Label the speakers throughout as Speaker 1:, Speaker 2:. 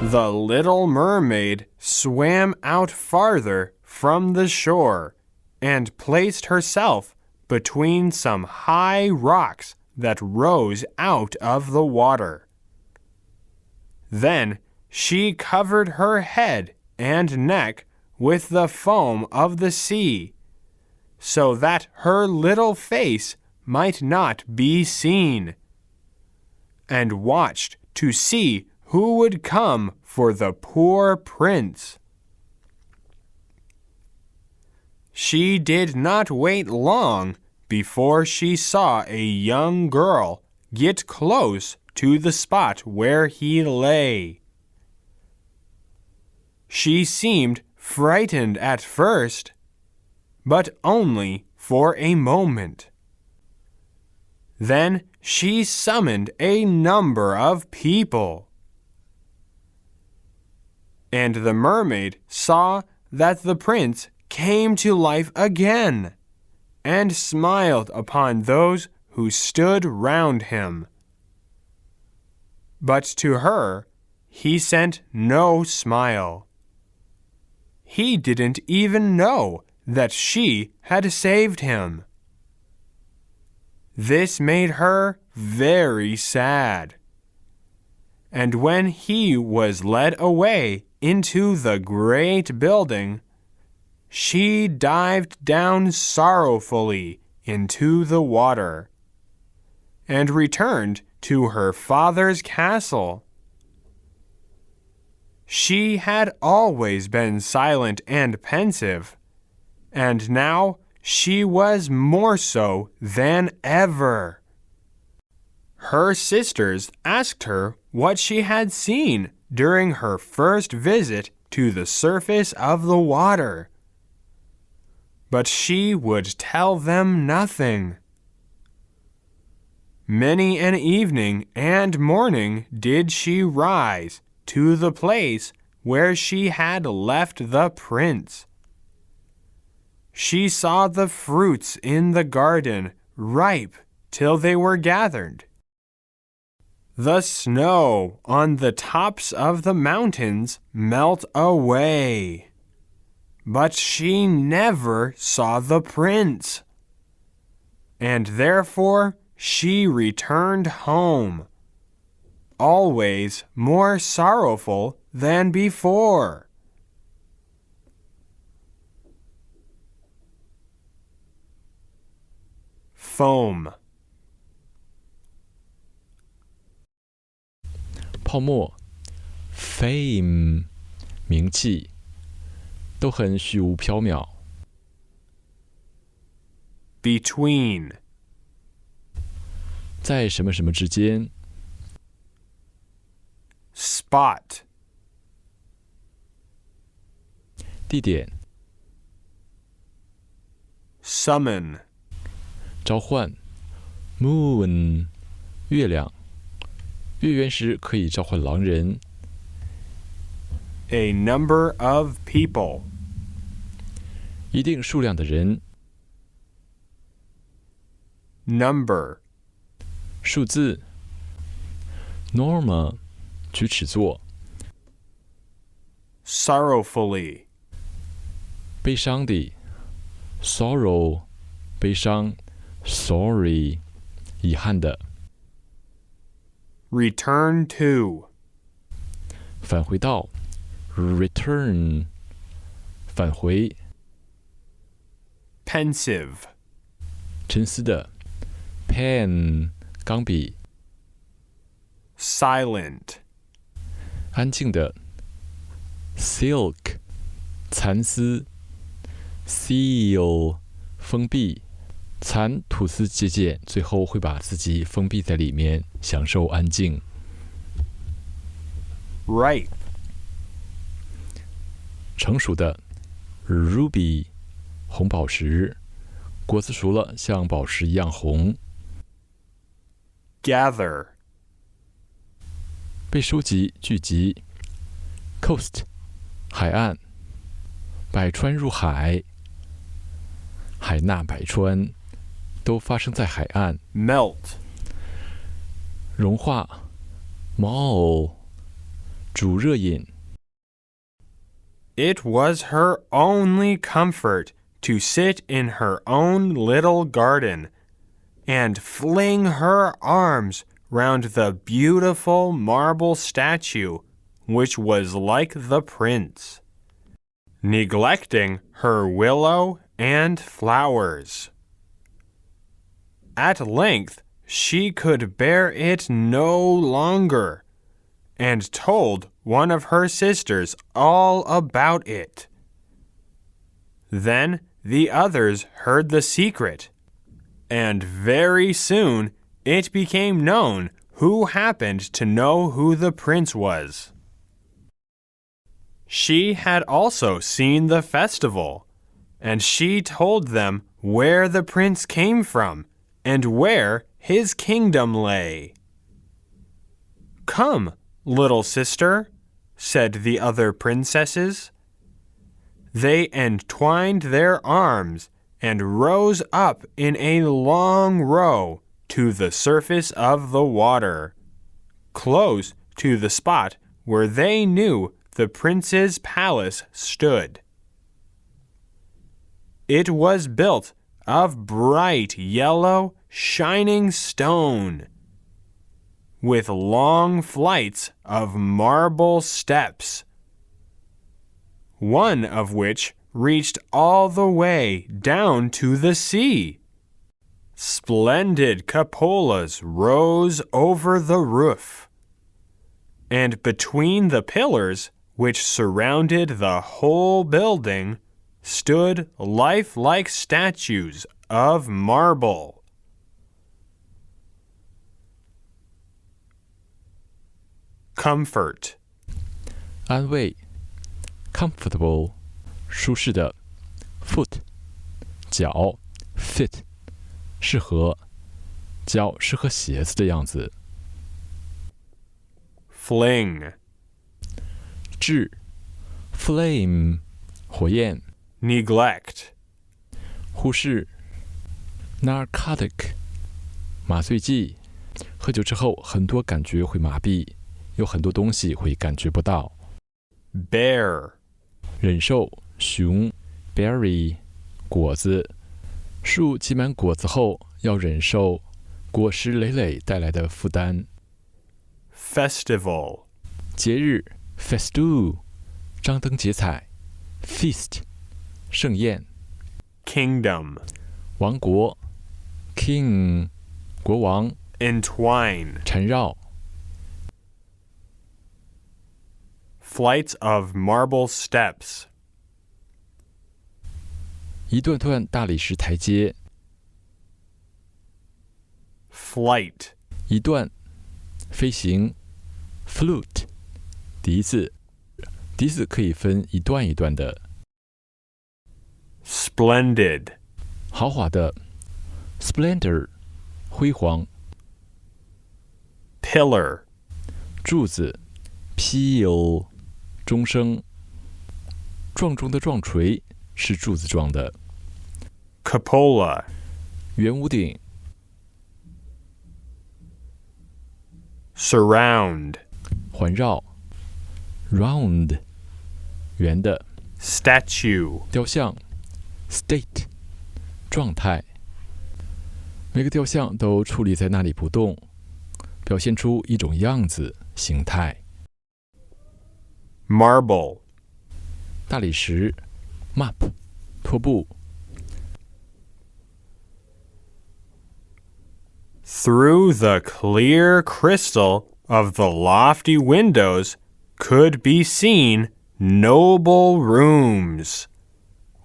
Speaker 1: The little mermaid swam out farther from the shore and placed herself between some high rocks that rose out of the water. Then she covered her head and neck with the foam of the sea, so that her little face might not be seen, and watched to see who would come for the poor prince. She did not wait long before she saw a young girl get close to the spot where he lay. She seemed frightened at first, but only for a moment. Then she summoned a number of people. And the mermaid saw that the prince came to life again, and smiled upon those who stood round him. But to her, he sent no smile. He didn't even know that she had saved him. This made her very sad. And when he was led away into the great building, she dived down sorrowfully into the water, and returned to her father's castle. She had always been silent and pensive, and now she was more so than ever. Her sisters asked her what she had seen during her first visit to the surface of the water, but she would tell them nothing. Many an evening and morning did she rise to the place where she had left the prince. She saw the fruits in the garden ripe till they were gathered. The snow on the tops of the mountains melt away. But she never saw the prince, and therefore she returned home, always more sorrowful than before. Foam.
Speaker 2: 泡沫 fame 名气都很虚无缥缈。
Speaker 1: Between
Speaker 2: 在什么什么之间。
Speaker 1: Spot
Speaker 2: 地点。
Speaker 1: Summon
Speaker 2: 召唤。moon 月亮。月圆时可以召唤狼人。
Speaker 1: A number of people
Speaker 2: 一定数量的人。
Speaker 1: Number
Speaker 2: 数字。Norma 举尺作。
Speaker 1: Sorrowfully
Speaker 2: 悲伤的。Sorrow 悲伤。Sorry 遗憾的。
Speaker 1: Return to
Speaker 2: 返回到。Return 返回。
Speaker 1: Pensive
Speaker 2: 沉思的。Pen 钢笔。
Speaker 1: Silent
Speaker 2: 安静的。Silk 蚕丝。Seal 封闭。蚕吐丝结茧，最后会把自己封闭在里面，享受安静。
Speaker 1: Ripe
Speaker 2: 成熟的。Ruby 红宝石，果子熟了，像宝石一样红。
Speaker 1: Gather
Speaker 2: 被收集、聚集。Coast 海岸。百川入海，海纳百川，都发生在海岸。
Speaker 1: Melt
Speaker 2: 融化。Mall 煮热饮。
Speaker 1: It was her only comfort to sit in her own little garden and fling her arms round the beautiful marble statue, which was like the prince, neglecting her willow and flowers. At length, she could bear it no longer, and told one of her sisters all about it. Then the others heard the secret, and very soon it became known who happened to know who the prince was. She had also seen the festival, and she told them where the prince came from and where his kingdom lay. "Come, little sister," said the other princesses. They entwined their arms and rose up in a long row to the surface of the water, close to the spot where they knew the prince's palace stood. It was built of bright yellow, shining stone, with long flights of marble steps, one of which reached all the way down to the sea. Splendid cupolas rose over the roof, and between the pillars which surrounded the whole building stood lifelike statues of marble. Comfort.
Speaker 2: 安慰 comfortable 舒适的 foot 脚 fit 适合脚适合鞋子的样子
Speaker 1: Fling.
Speaker 2: 炙 flame 火焰
Speaker 1: Neglect.
Speaker 2: 忽视 narcotic 麻醉剂喝酒之后很多感觉会麻痹有很多东西会感觉不到
Speaker 1: Bear.
Speaker 2: 忍受熊 berry 果子树结满果子后要忍受果实累累带来的负担
Speaker 1: Festival.
Speaker 2: 节日 festu 张灯结彩 feast 盛宴
Speaker 1: Kingdom.
Speaker 2: 王国 king 国王
Speaker 1: Entwine.
Speaker 2: 缠绕
Speaker 1: Flights of marble steps.
Speaker 2: 一段段大理石台阶
Speaker 1: Flight.
Speaker 2: 一段飞行 flute 笛子笛子可以分一段一段的
Speaker 1: Splendid.
Speaker 2: 豪华的 splendor 辉煌
Speaker 1: Pillar.
Speaker 2: 柱子 peal 钟声撞钟的撞锤是柱子撞的
Speaker 1: Cupola.
Speaker 2: 圆屋顶
Speaker 1: Surround.
Speaker 2: 环绕 round 圆的
Speaker 1: Statue.
Speaker 2: 雕像 state 状态每个雕像都矗立在那里不动表现出一种样子形态
Speaker 1: Marble.
Speaker 2: 大理石 map 拖布
Speaker 1: Through the clear crystal of the lofty windows could be seen noble rooms,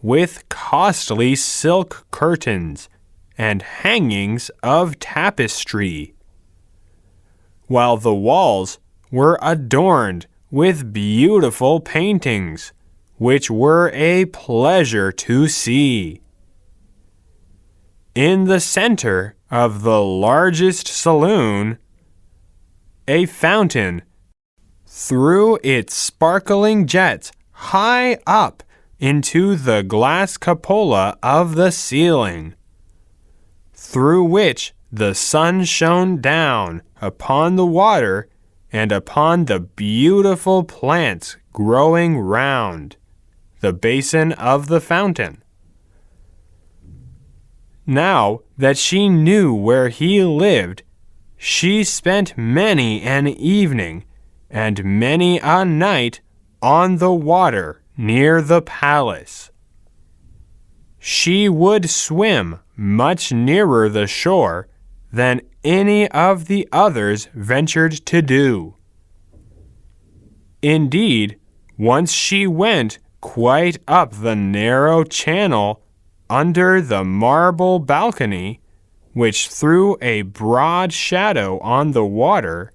Speaker 1: with costly silk curtains and hangings of tapestry, while the walls were adorned with beautiful paintings, which were a pleasure to see. In the center of the largest saloon, a fountain threw its sparkling jets high up into the glass cupola of the ceiling, through which the sun shone down upon the water and upon the beautiful plants growing round the basin of the fountain. Now that she knew where he lived, she spent many an evening and many a night on the water near the palace. She would swim much nearer the shore than any of the others ventured to do. Indeed, once she went quite up the narrow channel under the marble balcony, which threw a broad shadow on the water.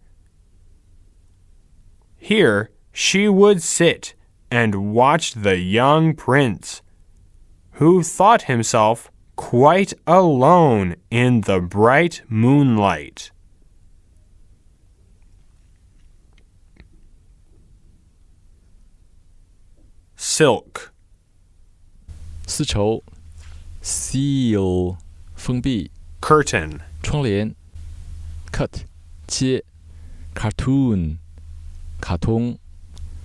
Speaker 1: Here she would sit and watch the young prince, who thought himself quite alone in the bright moonlight. Silk.
Speaker 2: 丝绸 seal 封闭
Speaker 1: Curtain.
Speaker 2: 窗帘 cut 切 cartoon 卡通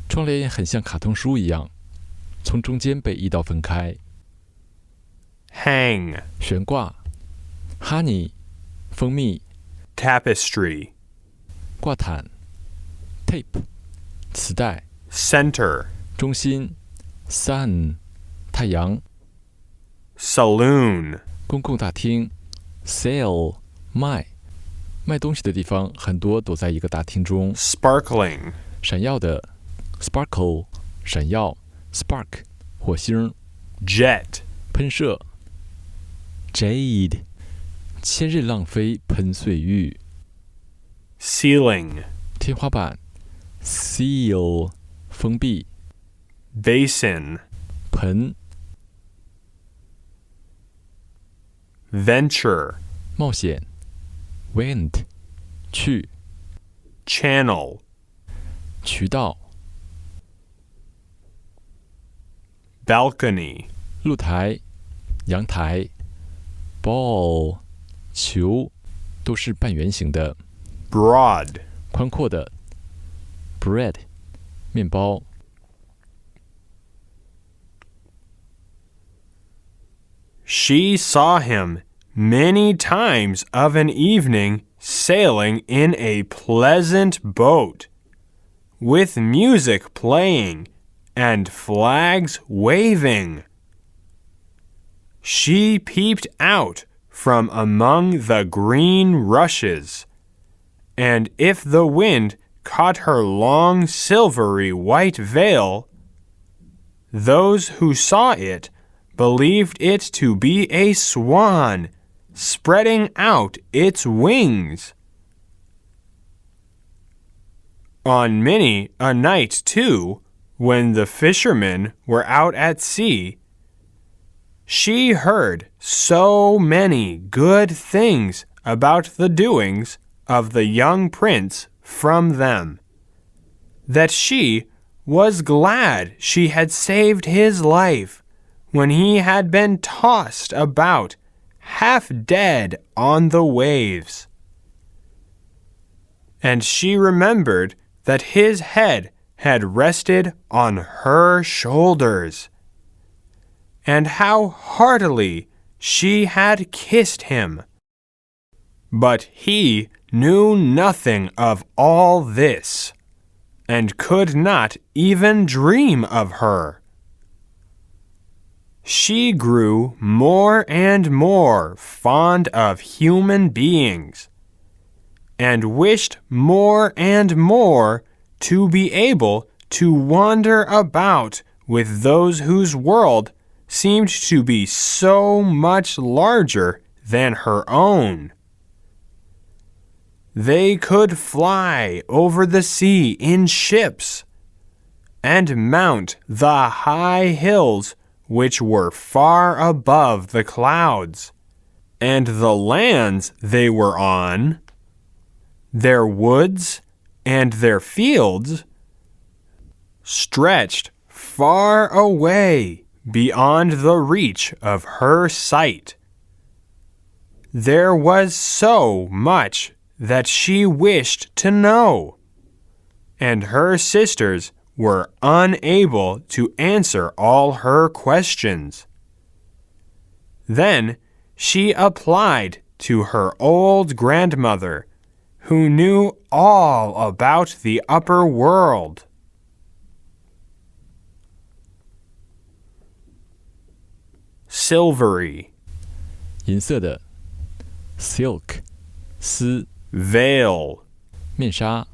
Speaker 2: 窗帘很像卡通书一样，从中间被一刀分开。
Speaker 1: Hang.
Speaker 2: 悬挂 honey 蜂蜜
Speaker 1: Tapestry.
Speaker 2: 挂毯 tape 磁带
Speaker 1: Center.
Speaker 2: 中心 sun 太阳
Speaker 1: Saloon.
Speaker 2: 公共大厅 sale 卖东西的地方很多躲在一个大厅中
Speaker 1: Sparkling.
Speaker 2: 闪耀的 sparkle 闪耀 spark 火星
Speaker 1: Jet.
Speaker 2: 喷射 jade 千仞浪飞喷碎玉
Speaker 1: Ceiling.
Speaker 2: 天花板 seal 封闭
Speaker 1: Basin.
Speaker 2: 盆
Speaker 1: Venture.
Speaker 2: 冒险 went 去
Speaker 1: Channel.
Speaker 2: 渠道
Speaker 1: Balcony.
Speaker 2: 露台阳台 ball 球都是半圆形的
Speaker 1: Broad.
Speaker 2: 宽阔的 bread 面包
Speaker 1: She saw him many times of an evening sailing in a pleasant boat, with music playing and flags waving. She peeped out from among the green rushes, and if the wind caught her long silvery white veil, those who saw it believed it to be a swan spreading out its wings. On many a night, too, when the fishermen were out at sea, she heard so many good things about the doings of the young prince from them, that she was glad she had saved his life when he had been tossed about half dead on the waves. And she remembered that his head had rested on her shoulders, and how heartily she had kissed him. But he knew nothing of all this, and could not even dream of her. She grew more and more fond of human beings, and wished more and more to be able to wander about with those whose world seemed to be so much larger than her own. They could fly over the sea in ships, and mount the high hills which were far above the clouds, and the lands they were on, their woods and their fields, stretched far away beyond the reach of her sight. There was so much that she wished to know, and her sisters were unable to answer all her questions. Then she applied to her old grandmother, who knew all about the upper world. Silvery,
Speaker 2: 银色的 silk 丝
Speaker 1: veil,
Speaker 2: 面纱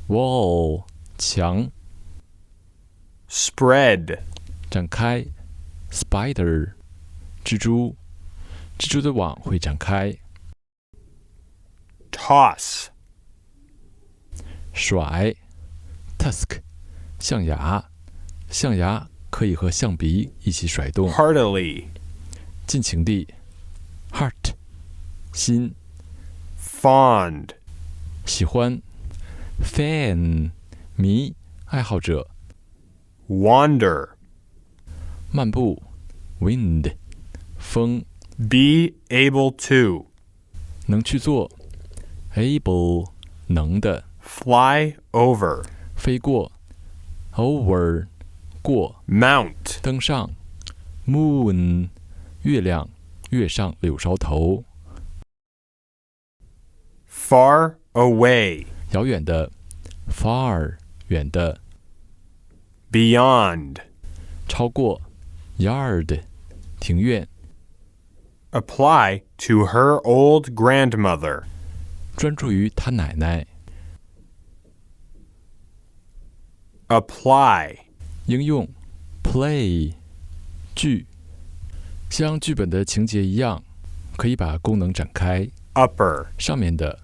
Speaker 2: wall 墙
Speaker 1: spread,
Speaker 2: 展开 spider 蜘蛛的网会展开
Speaker 1: toss,
Speaker 2: 甩 tusk 象牙可以和象鼻一起甩动
Speaker 1: heartily,
Speaker 2: 尽情地 heart 心
Speaker 1: fond,
Speaker 2: 喜欢 fan 迷爱好者
Speaker 1: wander,
Speaker 2: 漫步 wind 风
Speaker 1: be able to,
Speaker 2: 能去做 able 能的
Speaker 1: fly over,
Speaker 2: 飞过 over 过
Speaker 1: mount,
Speaker 2: 登上 moon 月亮跃上柳梢头
Speaker 1: far away,
Speaker 2: 遥远的 far 远的
Speaker 1: beyond,
Speaker 2: 超过 yard 庭院
Speaker 1: apply to her old grandmother,
Speaker 2: 专注于他奶奶
Speaker 1: apply,
Speaker 2: 应用 play 剧像剧本的情节一样可以把功能展开
Speaker 1: upper,
Speaker 2: 上面的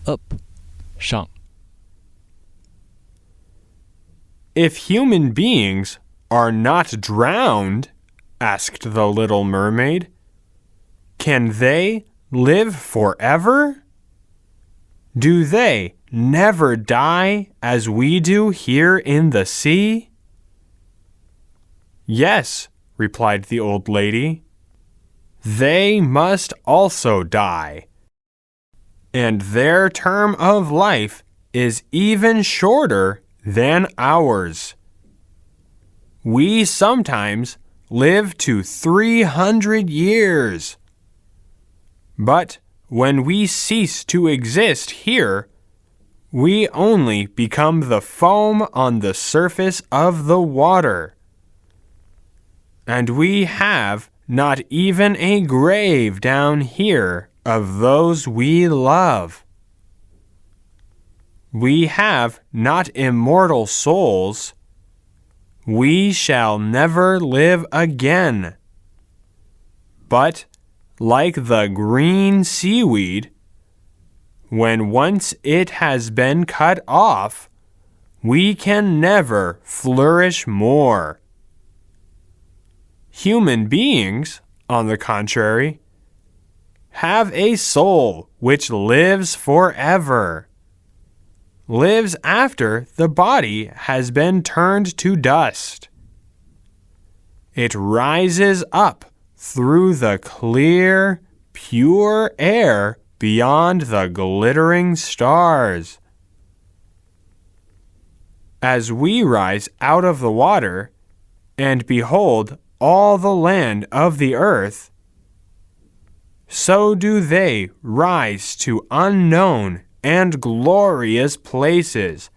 Speaker 2: up 上
Speaker 1: If human beings are not drowned, asked the little mermaid, can they live forever? Do they never die as we do here in the sea? Yes, replied the old lady. They must also die. And their term of life is even shorter than ours. We sometimes live to 300 years. But when we cease to exist here, we only become the foam on the surface of the water. And we have not even a grave down here of those we love. We have not immortal souls. We shall never live again. But, like the green seaweed, when once it has been cut off, we can never flourish more. Human beings, on the contrary, have a soul which lives forever, lives after the body has been turned to dust. It rises up through the clear, pure air beyond the glittering stars. As we rise out of the water and behold all the land of the earth, so do they rise to unknown and glorious places,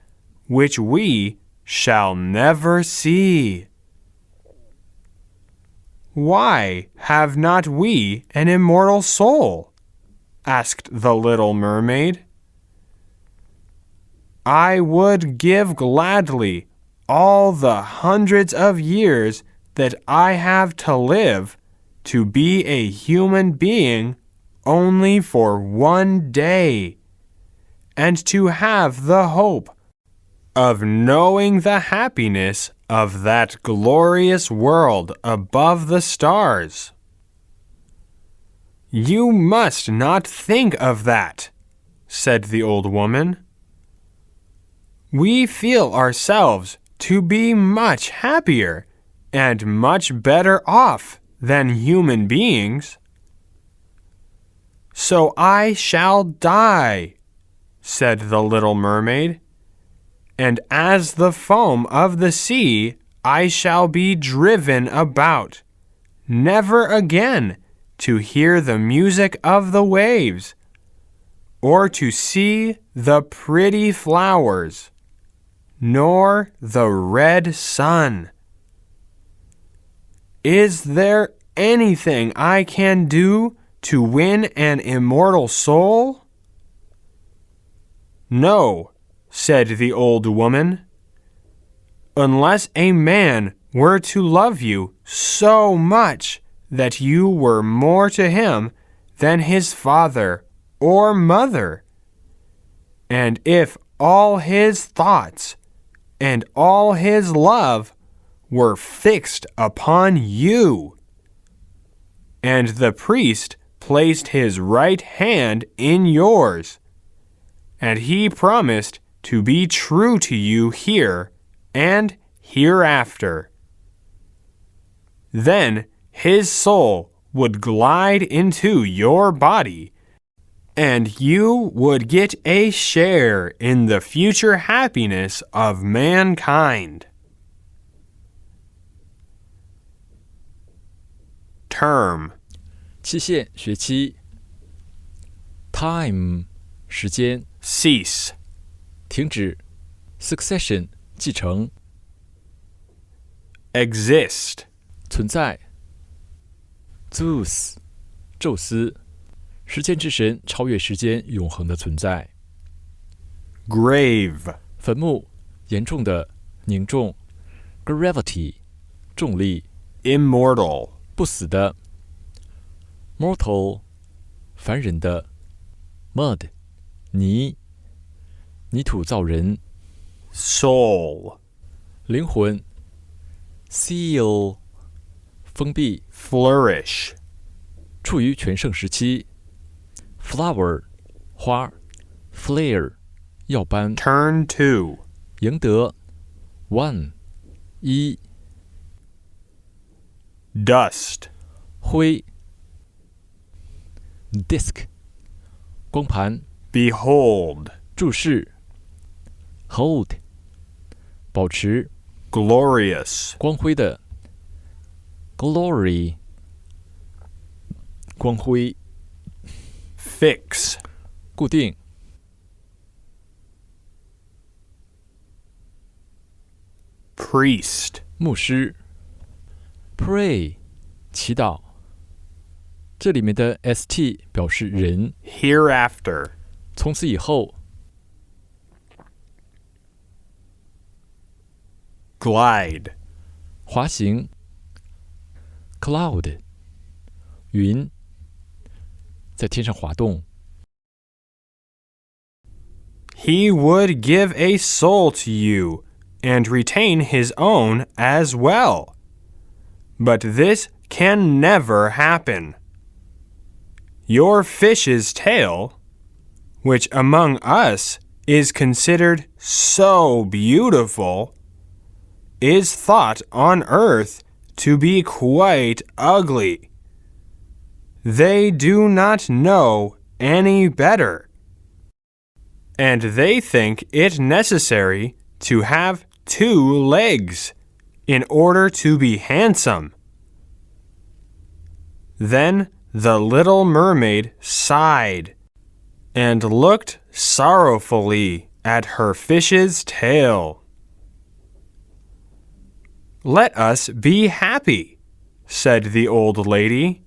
Speaker 1: which we shall never see. Why have not we an immortal soul? Asked the little mermaid. I would give gladly all the hundreds of years that I have to live to be a human being only for one day, and to have the hope of knowing the happiness of that glorious world above the stars. You must not think of that, said the old woman. We feel ourselves to be much happier and much better off than human beings. So I shall die, said the little mermaid, and as the foam of the sea I shall be driven about, never again to hear the music of the waves, or to see the pretty flowers, nor the red sun. Is there anything I can do to win an immortal soul? No, said the old woman, unless a man were to love you so much that you were more to him than his father or mother, and if all his thoughts and all his love were fixed upon you. And the priest placed his right hand in yours, and he promised to be true to you here and hereafter. Then his soul would glide into your body, and you would get a share in the future happiness of mankind. Term
Speaker 2: 期限学期 time 时间
Speaker 1: cease
Speaker 2: 停止 succession 继承
Speaker 1: exist
Speaker 2: 存在 Zeus 宙斯时间之神超越时间永恒的存在
Speaker 1: grave
Speaker 2: 坟墓严重的凝重 gravity 重力
Speaker 1: immortal
Speaker 2: 不死的 mortal 凡人的 mud 泥泥土造人
Speaker 1: soul
Speaker 2: 灵魂 seal 封闭
Speaker 1: flourish
Speaker 2: 处于全盛时期 flower 花 flare 耀斑
Speaker 1: turn to
Speaker 2: 赢得 one 一
Speaker 1: dust
Speaker 2: 灰 disk 光盘
Speaker 1: behold
Speaker 2: 注视 hold 保持
Speaker 1: glorious
Speaker 2: 光辉的 glory 光辉
Speaker 1: fix
Speaker 2: 固定
Speaker 1: priest
Speaker 2: 牧师 pray 祈祷这里面的 st 表示人
Speaker 1: hereafter
Speaker 2: 从此以后
Speaker 1: glide
Speaker 2: 滑行 cloud 云在天上滑动
Speaker 1: He would give a soul to you and retain his own as well. But this can never happen. Your fish's tail, which among us is considered so beautiful, is thought on earth to be quite ugly. They do not know any better, and they think it necessary to have 2 legs in order to be handsome. Then the little mermaid sighed and looked sorrowfully at her fish's tail. Let us be happy, said the old lady,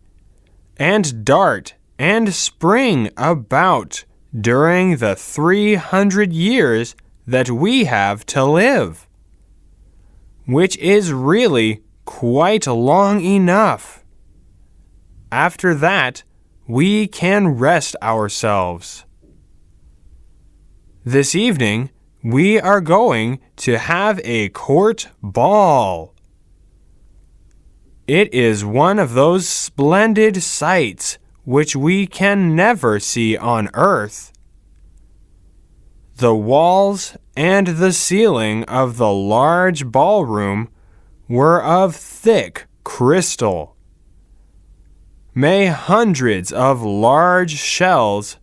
Speaker 1: and dart and spring about during the 300 years that we have to live, which is really quite long enough. After that, we can rest ourselves. This evening, we are going to have a court ball. It is one of those splendid sights which we can never see on earth. The walls and the ceiling of the large ballroom were of thick crystal. May hundreds of large shells,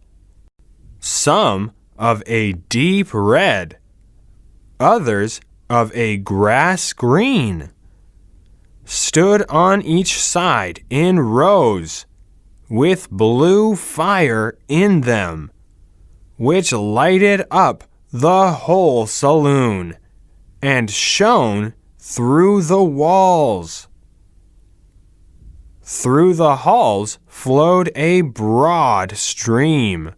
Speaker 1: some of a deep red, others of a grass green, stood on each side in rows, with blue fire in them, which lighted up the whole saloon, and shone through the walls. Through the halls flowed a broad stream,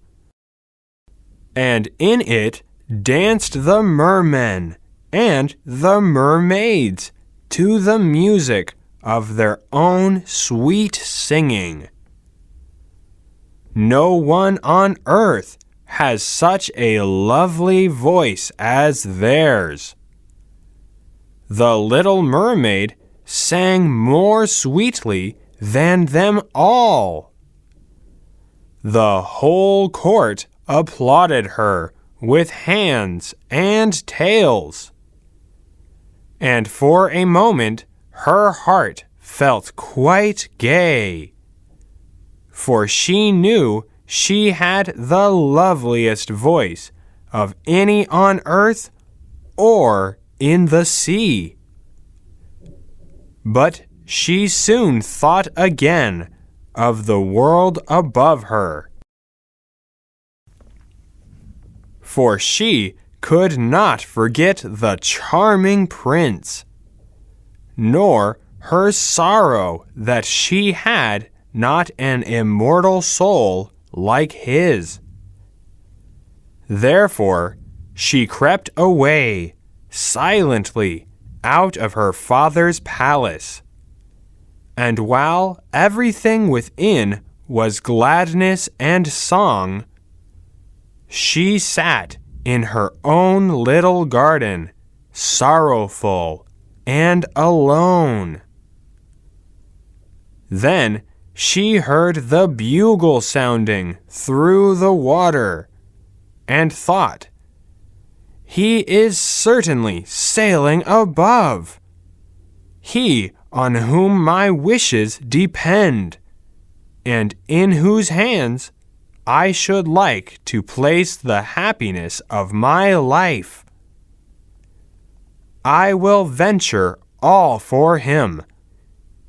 Speaker 1: and in it danced the mermen and the mermaids to the music of their own sweet singing. No one on earth has such a lovely voice as theirs. The little mermaid sang more sweetly than them all. The whole court applauded her with hands and tails. And for a moment her heart felt quite gay, for she knew she had the loveliest voice of any on earth or in the sea. But she soon thought again of the world above her, for she could not forget the charming prince, nor her sorrow that she had not an immortal soul like his. Therefore, she crept away silently out of her father's palace. And while everything within was gladness and song, she sat in her own little garden, sorrowful and alone. Then she heard the bugle sounding through the water, and thought, "He is certainly sailing above, he on whom my wishes depend, and in whose hands I should like to place the happiness of my life. I will venture all for him,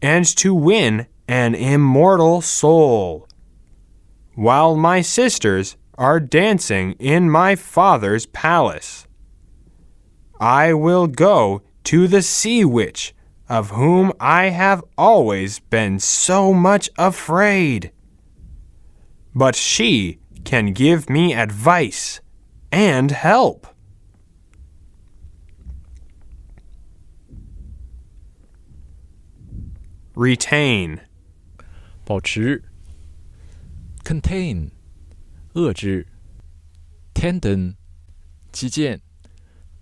Speaker 1: and to win an immortal soul, while my sisters are dancing in my father's palace. I will go to the sea witch, of whom I have always been so much afraid. But she can give me advice and help." Retain.
Speaker 2: 保持 contain 遏制 tendon 肌腱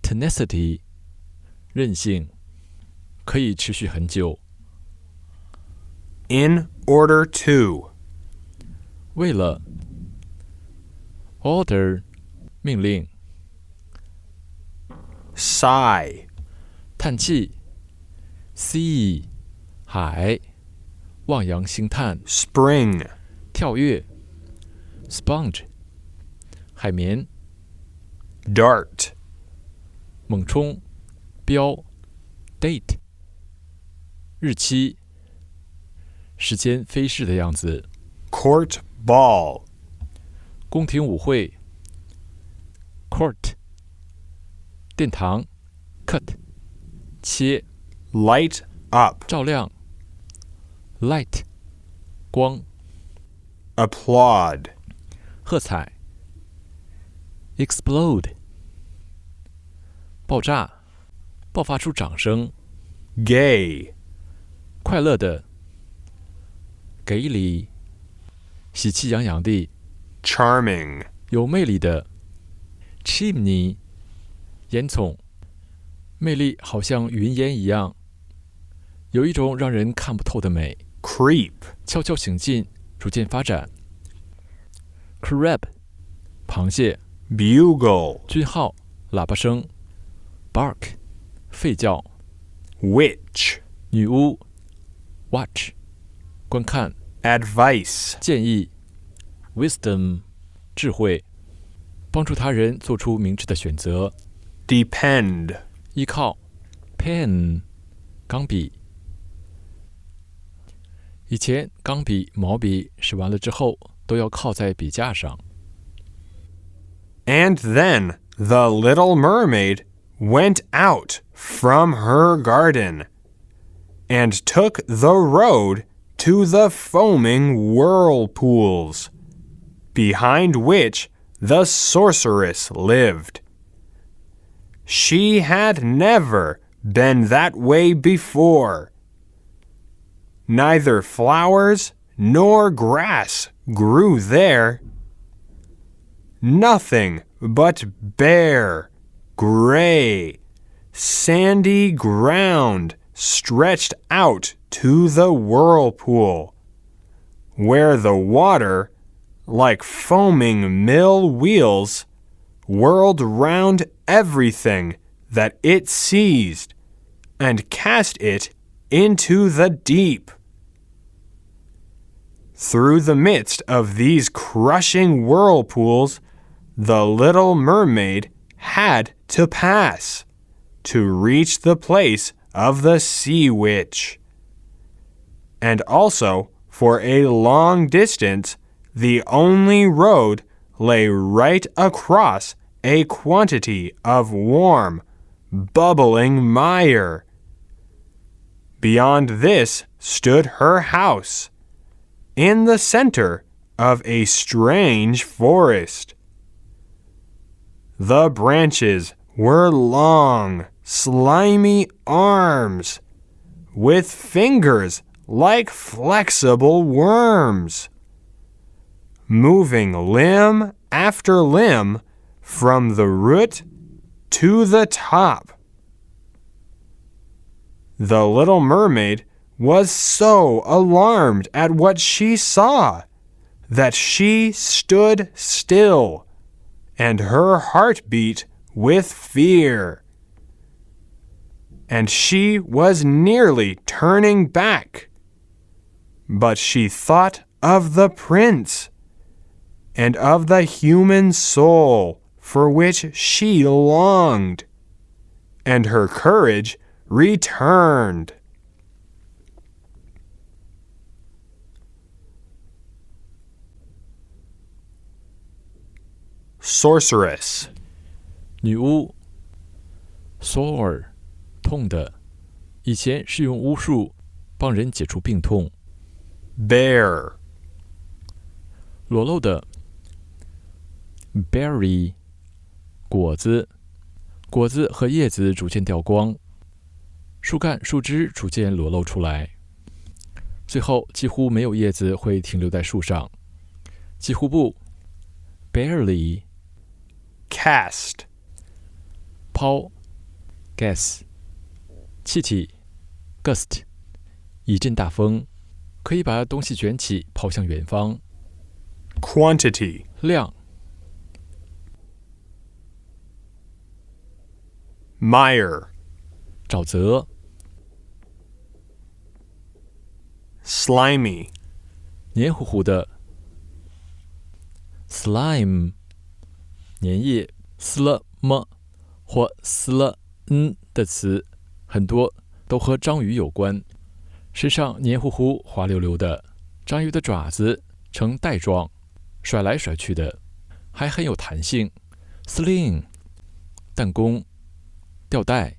Speaker 2: tenacity 韧性可以持续很久
Speaker 1: In order to
Speaker 2: 为了 order 命令
Speaker 1: sigh
Speaker 2: 叹气 sea 海望洋兴叹
Speaker 1: spring
Speaker 2: 跳跃 sponge 海绵
Speaker 1: dart
Speaker 2: 猛冲标 date 日期时间飞逝的样子
Speaker 1: court ball
Speaker 2: 宫廷舞会 court 殿堂 cut 切
Speaker 1: light up
Speaker 2: 照亮 light 光
Speaker 1: applaud
Speaker 2: 喝彩 explode 爆炸爆发出掌声
Speaker 1: gay
Speaker 2: 快乐的给礼喜气洋洋地
Speaker 1: charming
Speaker 2: 有魅力的 chimney 烟囱魅力好像云烟一样有一种让人看不透的美
Speaker 1: creep
Speaker 2: 悄悄行进逐渐发展 crab 螃蟹
Speaker 1: bugle
Speaker 2: 军号喇叭声 bark 吠叫
Speaker 1: witch
Speaker 2: 女巫 watch 观看
Speaker 1: advice
Speaker 2: 建议 wisdom 智慧帮助他人做出明智的选择
Speaker 1: depend,
Speaker 2: 依靠 pen 钢笔。以前钢笔、毛笔使完了之后都要靠在笔架上。
Speaker 1: And then the little mermaid went out from her garden and took the road to the foaming whirlpools, behind which the sorceress lived. She had never been that way before. Neither flowers nor grass grew there. Nothing but bare, gray, sandy ground stretched out to the whirlpool, where the water, like foaming mill wheels, whirled round everything that it seized and cast it into the deep. Through the midst of these crushing whirlpools, the little mermaid had to pass to reach the place of the sea witch. And also, for a long distance, the only road lay right across a quantity of warm, bubbling mire. Beyond this stood her house, in the center of a strange forest. The branches were long, slimy arms, with fingers like flexible worms, moving limb after limb from the root to the top. The little mermaid was so alarmed at what she saw that she stood still, and her heart beat with fear. And she was nearly turning back, but she thought of the prince and of the human soul for which she longed, and her courage returned. Sorceress,
Speaker 2: 女巫 sore 痛的，以前是用巫术帮人解除病痛。
Speaker 1: bare,
Speaker 2: 裸露的 berry 果子，果子和叶子逐渐掉光，树干树枝逐渐裸露出来，最后几乎没有叶子会停留在树上。几乎不 barely
Speaker 1: cast,
Speaker 2: 抛 gas 气体 gust 一阵大风，可以把东西卷起抛向远方。
Speaker 1: quantity,
Speaker 2: 量
Speaker 1: mire,
Speaker 2: 沼泽
Speaker 1: slimy,
Speaker 2: 黏糊糊的 slime 粘液 slm 或 sln 的词很多都和章鱼有关，身上黏糊糊滑溜溜的，章鱼的爪子呈带状，甩来甩去的，还很有弹性。 sling 弹弓吊带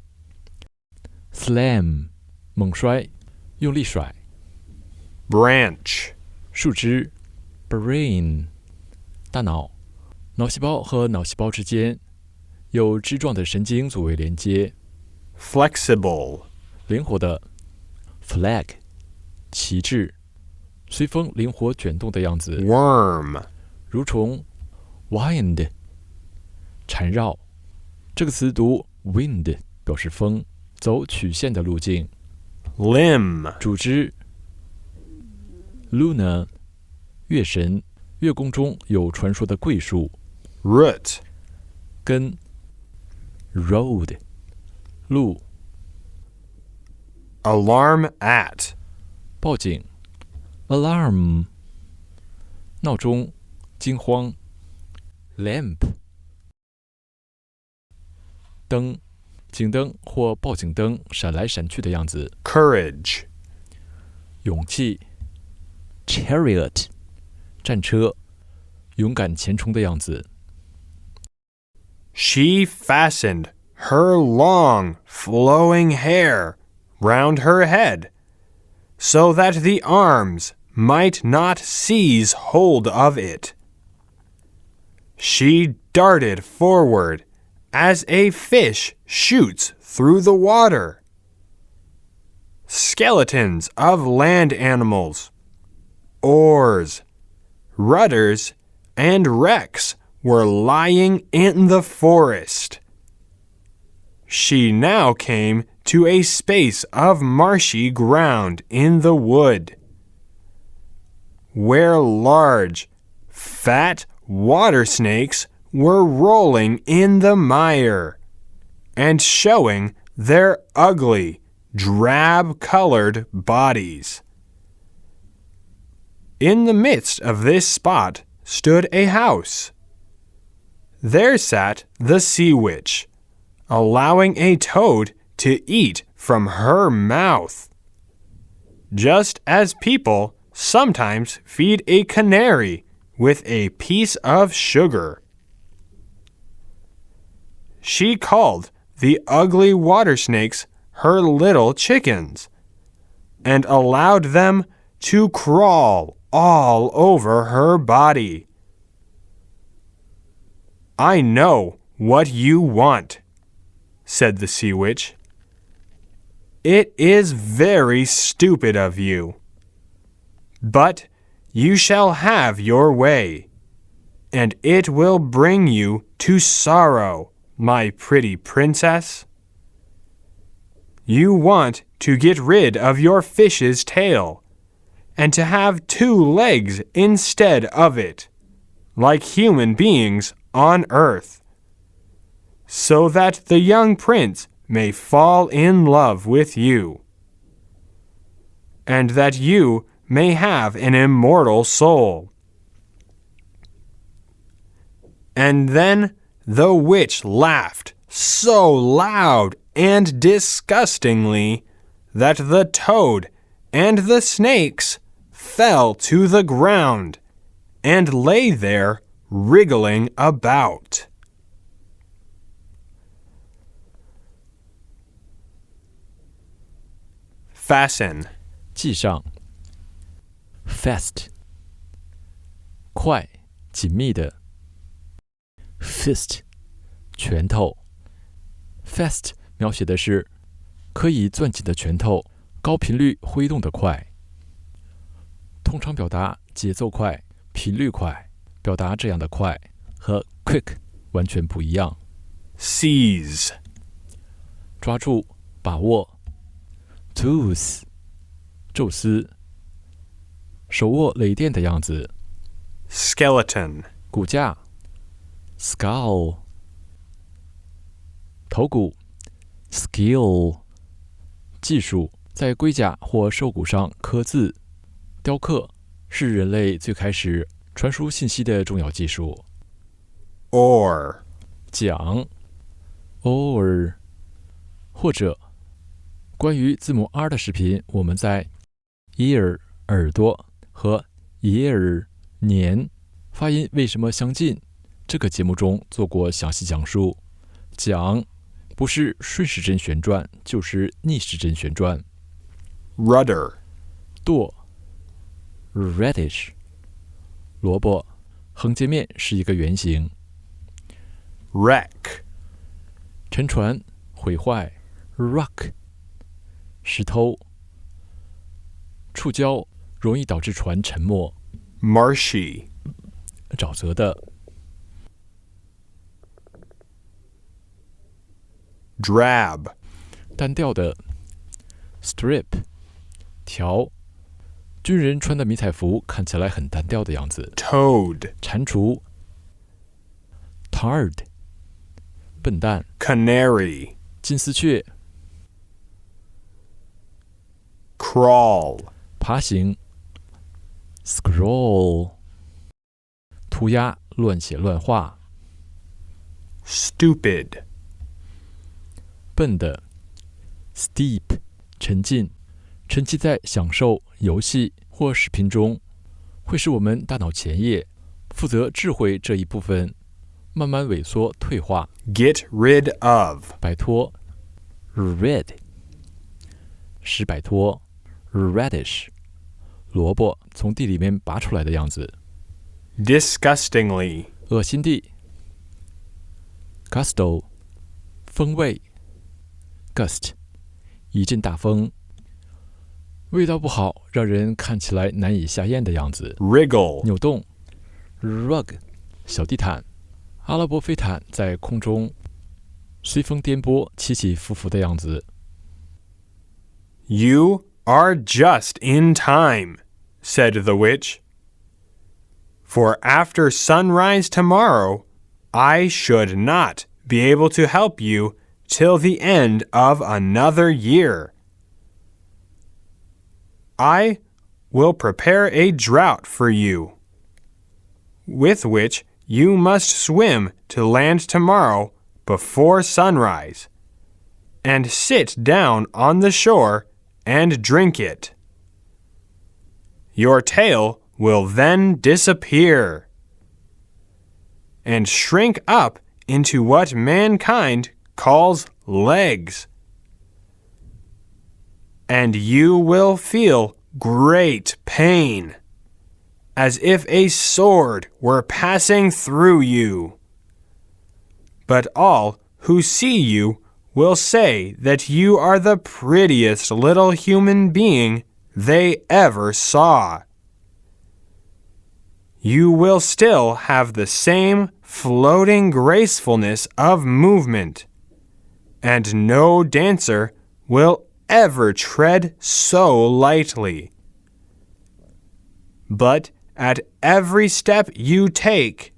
Speaker 2: slam 猛摔用力甩
Speaker 1: branch,
Speaker 2: 树枝 brain 大脑，脑细胞和脑细胞之间有枝状的神经作为连接。
Speaker 1: flexible,
Speaker 2: 灵活的 flag 旗帜，随风灵活卷动的样子。
Speaker 1: worm,
Speaker 2: 蠕虫 wind 缠绕，这个词读 wind 表示风，走曲线的路径。
Speaker 1: limb,
Speaker 2: 主枝 Luna 月神，月宫中有传说的桂树。
Speaker 1: root,
Speaker 2: 根 road 路
Speaker 1: alarm at,
Speaker 2: 报警 alarm 闹钟惊慌 lamp 灯、警灯或报警灯闪来闪去的样子。
Speaker 1: courage,
Speaker 2: 勇气 chariot 战车，勇敢前冲的样子。
Speaker 1: She fastened her long, flowing hair round her head, so that the arms might not seize hold of it. She darted forward as a fish shoots through the water. Skeletons of land animals, oars, rudders, and wrecks were lying in the forest. She now came to a space of marshy ground in the wood, where large, fat water snakes were rolling in the mire and showing their ugly, drab-colored bodies. In the midst of this spot stood a house. There sat the sea witch, allowing a toad to eat from her mouth, just as people sometimes feed a canary with a piece of sugar. She called the ugly water snakes her little chickens, and allowed them to crawl all over her body. I know what you want, said the sea witch. It is very stupid of you. But you shall have your way, and it will bring you to sorrow, my pretty princess. You want to get rid of your fish's tail, and to have 2 legs instead of it, like human beings on earth, so that the young prince may fall in love with you, and that you may have an immortal soul. And then the witch laughed so loud and disgustingly that the toad and the snakes fell to the ground and lay there wriggling about. Fasten,
Speaker 2: 系上 fast 快紧密的 fist 拳头 fast 描写的是可以攥紧的拳头高频率挥动的快，通常表达节奏快频率快，表达这样的快和 quick 完全不一样。
Speaker 1: seize,
Speaker 2: 抓住把握 Zeus 宙斯手握雷电的样子。
Speaker 1: skeleton,
Speaker 2: 骨架 skull 头骨 skill 技术，在龟甲或兽骨上刻字雕刻是人类最开始传输信息的重要技术。
Speaker 1: oar,
Speaker 2: 桨 oar 或者关于字母 R 的视频，我们在 ear 耳朵和 year 年发音为什么相近这个节目中做过详细讲述。桨不是顺时针旋转就是逆时针旋转。
Speaker 1: rudder,
Speaker 2: 舵 radish 萝卜横截面是一个圆形。
Speaker 1: wreck,
Speaker 2: 沉船毁坏 rock 石头触礁容易导致船沉没。
Speaker 1: marshy,
Speaker 2: 沼泽的。
Speaker 1: drab,
Speaker 2: 单调的 strip 条军人穿的迷彩服看起来很单调的样子。
Speaker 1: toad,
Speaker 2: 蟾蜍 tard 笨蛋。
Speaker 1: canary,
Speaker 2: 金丝雀
Speaker 1: crawl,
Speaker 2: 爬行 scroll 涂鸦乱写乱画。
Speaker 1: stupid,
Speaker 2: 笨的 steep 沉浸，沉浸在享受游戏或视频中，会使我们大脑前叶负责智慧这一部分慢慢萎缩退化。
Speaker 1: Get rid of.
Speaker 2: 摆脱 rid 使摆脱 radish 萝卜从地里面拔出来的样子。
Speaker 1: Disgustingly.
Speaker 2: 恶心地 gusto 风味 gust 一阵大风，味道不好，让人看起来难以下咽的样子。
Speaker 1: Wriggle.
Speaker 2: 扭动 rug 小地毯，阿拉伯飞毯在空中随风颠簸，起起伏伏的样子。
Speaker 1: You are just in time, said the witch. For after sunrise tomorrow, I should not be able to help you till the end of another year. I will prepare a draught for you, with which you must swim to land tomorrow before sunrise, and sit down on the shore and drink it. Your tail will then disappear and shrink up into what mankind calls legs. And you will feel great pain, as if a sword were passing through you. But all who see you will say that you are the prettiest little human being they ever saw. You will still have the same floating gracefulness of movement, and no dancer will ever tread so lightly. But at every step you take,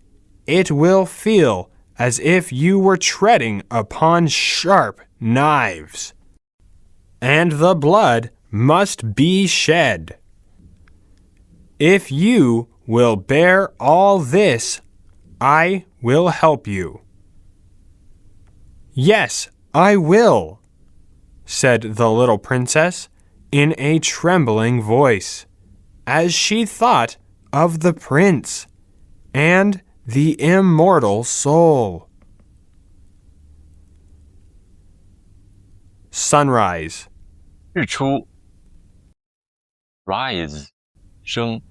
Speaker 1: it will feel as if you were treading upon sharp knives, and the blood must be shed. If you will bear all this, I will help you. Yes, I will, said the little princess in a trembling voice, as she thought of the prince and the immortal soul. Sunrise.
Speaker 2: 日出 rise 升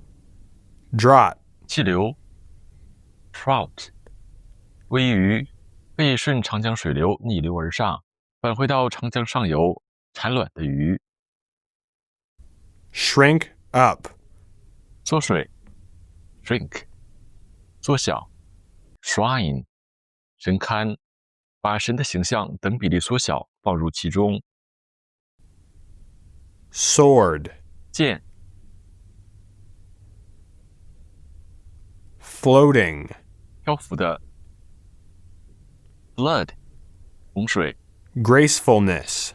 Speaker 1: Draught.
Speaker 2: 气流 trout 微鱼被顺长江水流逆流而上，返回到长江上游产卵的鱼。
Speaker 1: Shrink up.
Speaker 2: 缩水 shrink 缩小 shrine 神龛，把神的形象等比例缩小放入其中。
Speaker 1: Sword.
Speaker 2: 剑
Speaker 1: Floating.
Speaker 2: 漂浮的 flood 洪水
Speaker 1: Gracefulness.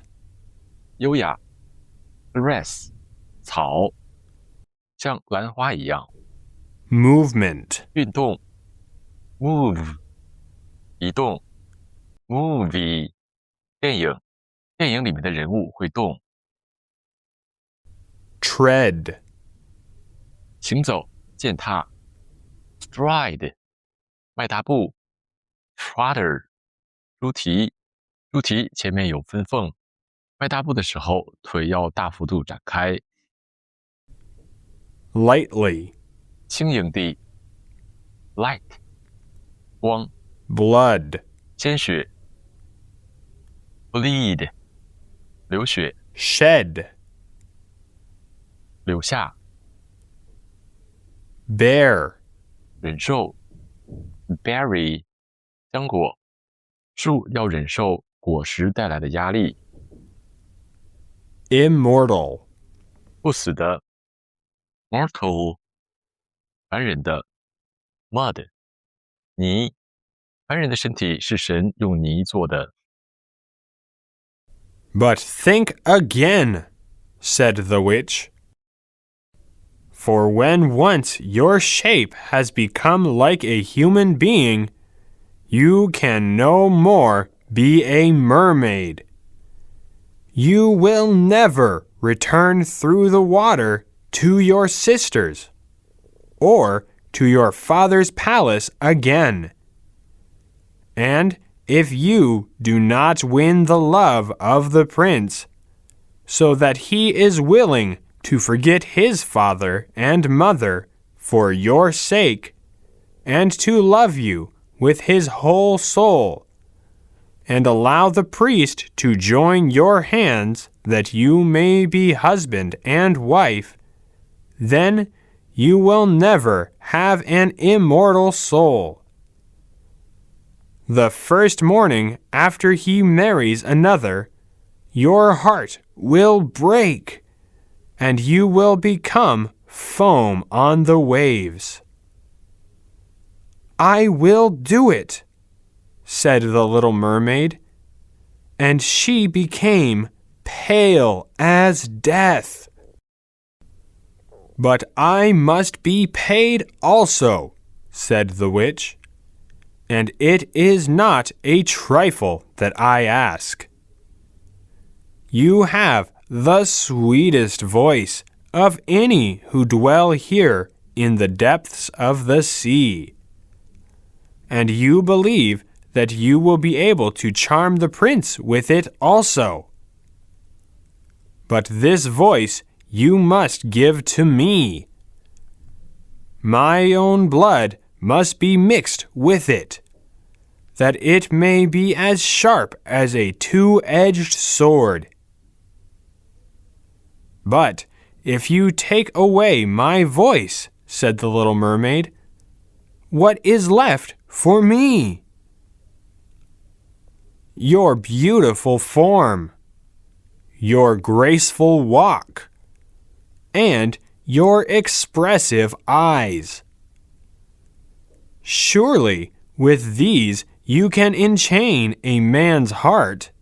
Speaker 2: 优雅 grass 草像兰花一样
Speaker 1: Movement.
Speaker 2: 运动 move 移动 movie 电影里面的人物会动
Speaker 1: Tread.
Speaker 2: 行走践踏 stride 迈大步 trotter 猪蹄前面有分缝，迈大步的时候腿要大幅度展开。
Speaker 1: Lightly.
Speaker 2: 轻盈地 light 光
Speaker 1: Blood.
Speaker 2: 鲜血 bleed 流血
Speaker 1: Shed.
Speaker 2: 留下
Speaker 1: Bear.
Speaker 2: 忍受 berry 浆果树要忍受果实带来的压力。
Speaker 1: Immortal.
Speaker 2: 不死的 mortal 凡人的 mud 泥凡人的身体是神用泥做的。
Speaker 1: But think again, said the witch. For when once your shape has become like a human being, you can no more be a mermaid you will never return through the water to your sisters, or to your father's palace again. And if you do not win the love of the prince, so that he is willing to forget his father and mother for your sake, and to love you with his whole soul, and allow the priest to join your hands that you may be husband and wife, then you will never have an immortal soul. The first morning after he marries another, your heart will break, and you will become foam on the waves. I will do it, said the little mermaid, and she became pale as death. But I must be paid also, said the witch, and it is not a trifle that I ask. You have the sweetest voice of any who dwell here in the depths of the sea, and you believe that you will be able to charm the prince with it also. But this voice you must give to me. My own blood must be mixed with it, that it may be as sharp as a two-edged sword. But if you take away my voice, said the little mermaid, what is left for me? Your beautiful form, your graceful walk, and your expressive eyes. Surely, with these you can enchain a man's heart.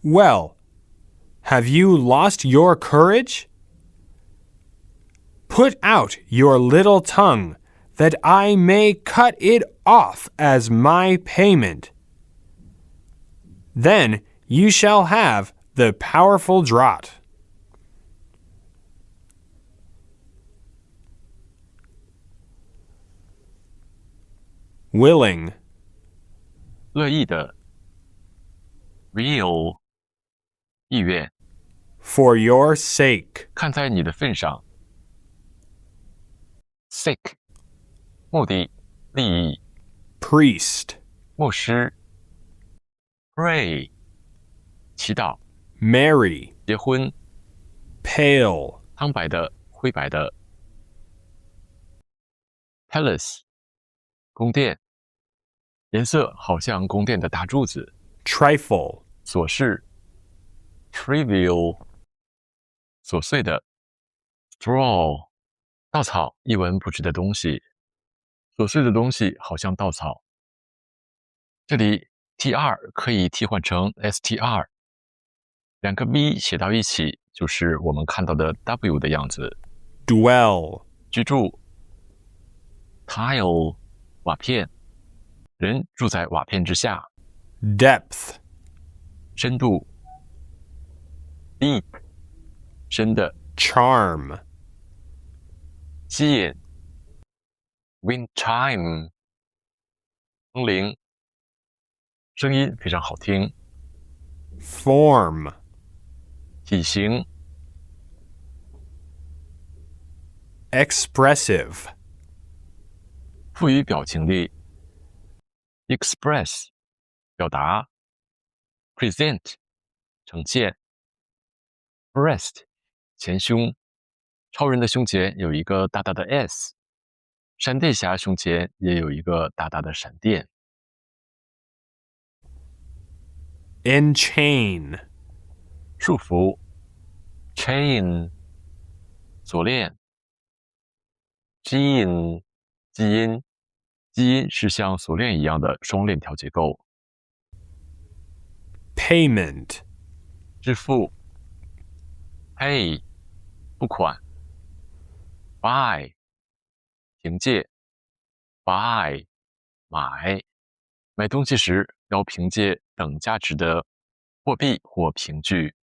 Speaker 1: Well, have you lost your courage? Put out your little tongue, that I may cut it off as my payment. Then you shall have the powerful draught. Willing.
Speaker 2: 乐意的 will 意愿
Speaker 1: For your sake.
Speaker 2: 看在你的份上 sake 目的利益
Speaker 1: Priest.
Speaker 2: 牧师 pray 祈祷
Speaker 1: Marry.
Speaker 2: 结婚
Speaker 1: Pale.
Speaker 2: 苍白的灰白的 palace 宫殿颜色好像宫殿的大柱子
Speaker 1: Trifle.
Speaker 2: 琐事 trivial 琐碎的 straw 稻草一文不值的东西琐碎的东西好像稻草这里 tr 可以替换成 str 两个 b 写到一起就是我们看到的 w 的样子
Speaker 1: Dwell.
Speaker 2: 居住 tile 瓦片人住在瓦片之下
Speaker 1: Depth.
Speaker 2: 深度 deep 深的
Speaker 1: Charm.
Speaker 2: 吸引 wind chime 风铃声音非常好听
Speaker 1: Form.
Speaker 2: 体型
Speaker 1: Expressive.
Speaker 2: 赋予表情力 express 表达 present 呈现 breast 前胸超人的胸前有一个大大的 S 闪电侠胸前也有一个大大的闪电
Speaker 1: Enchain.
Speaker 2: 束缚 chain 锁链 gene 基因基因是像锁链一样的双链条结构
Speaker 1: Payment.
Speaker 2: 支付 pay 付款 buy 凭借 buy 买买东西时要凭借等价值的货币或凭据。